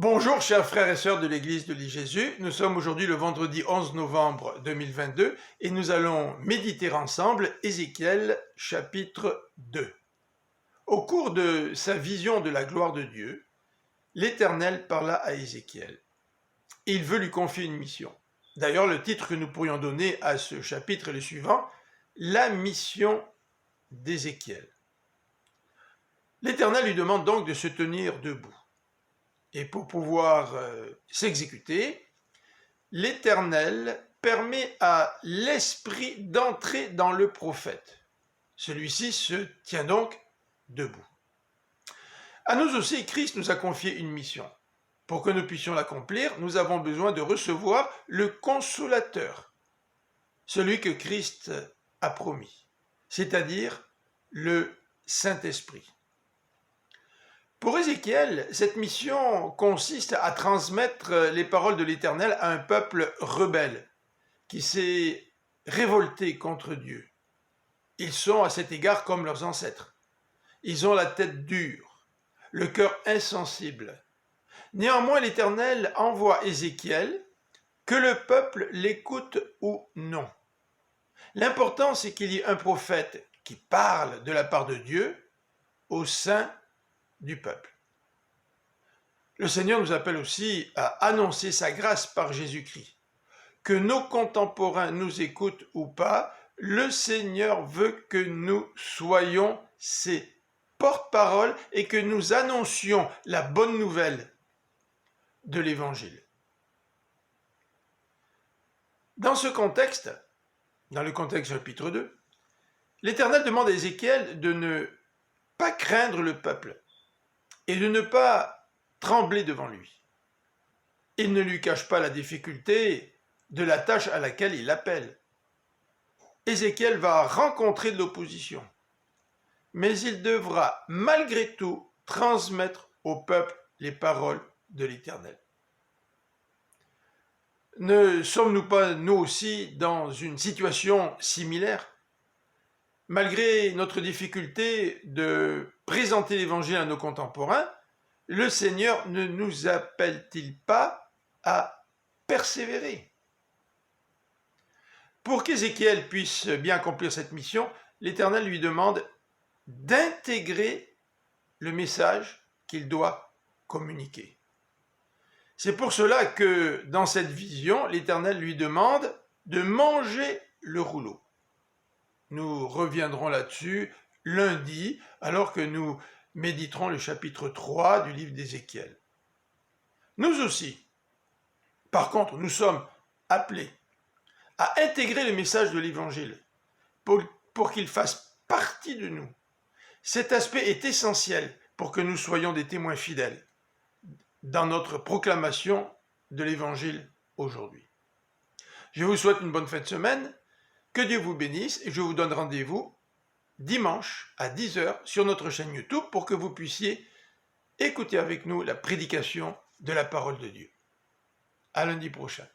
Bonjour chers frères et sœurs de l'église de l'I-Jésus, nous sommes aujourd'hui le vendredi 11 novembre 2022 et nous allons méditer ensemble Ézéchiel chapitre 2. Au cours de sa vision de la gloire de Dieu, l'Éternel parla à Ézéchiel. Il veut lui confier une mission. D'ailleurs, le titre que nous pourrions donner à ce chapitre est le suivant, la mission d'Ézéchiel. L'Éternel lui demande donc de se tenir debout. Et pour pouvoir s'exécuter, l'Éternel permet à l'Esprit d'entrer dans le prophète. Celui-ci se tient donc debout. À nous aussi, Christ nous a confié une mission. Pour que nous puissions l'accomplir, nous avons besoin de recevoir le Consolateur, celui que Christ a promis, c'est-à-dire le Saint-Esprit. Pour Ézéchiel, cette mission consiste à transmettre les paroles de l'Éternel à un peuple rebelle qui s'est révolté contre Dieu. Ils sont à cet égard comme leurs ancêtres. Ils ont la tête dure, le cœur insensible. Néanmoins, l'Éternel envoie Ézéchiel, que le peuple l'écoute ou non. L'important, c'est qu'il y ait un prophète qui parle de la part de Dieu au sein du peuple. Le Seigneur nous appelle aussi à annoncer sa grâce par Jésus-Christ. Que nos contemporains nous écoutent ou pas, le Seigneur veut que nous soyons ses porte-parole et que nous annoncions la bonne nouvelle de l'Évangile. Dans ce contexte, dans le contexte chapitre 2, l'Éternel demande à Ézéchiel de ne pas craindre le peuple et de ne pas trembler devant lui. Il ne lui cache pas la difficulté de la tâche à laquelle il l'appelle. Ézéchiel va rencontrer de l'opposition, mais il devra malgré tout transmettre au peuple les paroles de l'Éternel. Ne sommes-nous pas, nous aussi, dans une situation similaire? Malgré notre difficulté de présenter l'Évangile à nos contemporains, le Seigneur ne nous appelle-t-il pas à persévérer? Pour qu'Ézéchiel puisse bien accomplir cette mission, l'Éternel lui demande d'intégrer le message qu'il doit communiquer. C'est pour cela que dans cette vision, l'Éternel lui demande de manger le rouleau. Nous reviendrons là-dessus lundi, alors que nous méditerons le chapitre 3 du livre d'Ézéchiel. Nous aussi, par contre, nous sommes appelés à intégrer le message de l'Évangile pour qu'il fasse partie de nous. Cet aspect est essentiel pour que nous soyons des témoins fidèles dans notre proclamation de l'Évangile aujourd'hui. Je vous souhaite une bonne fin de semaine. Que Dieu vous bénisse et je vous donne rendez-vous dimanche à 10h sur notre chaîne YouTube pour que vous puissiez écouter avec nous la prédication de la parole de Dieu. À lundi prochain.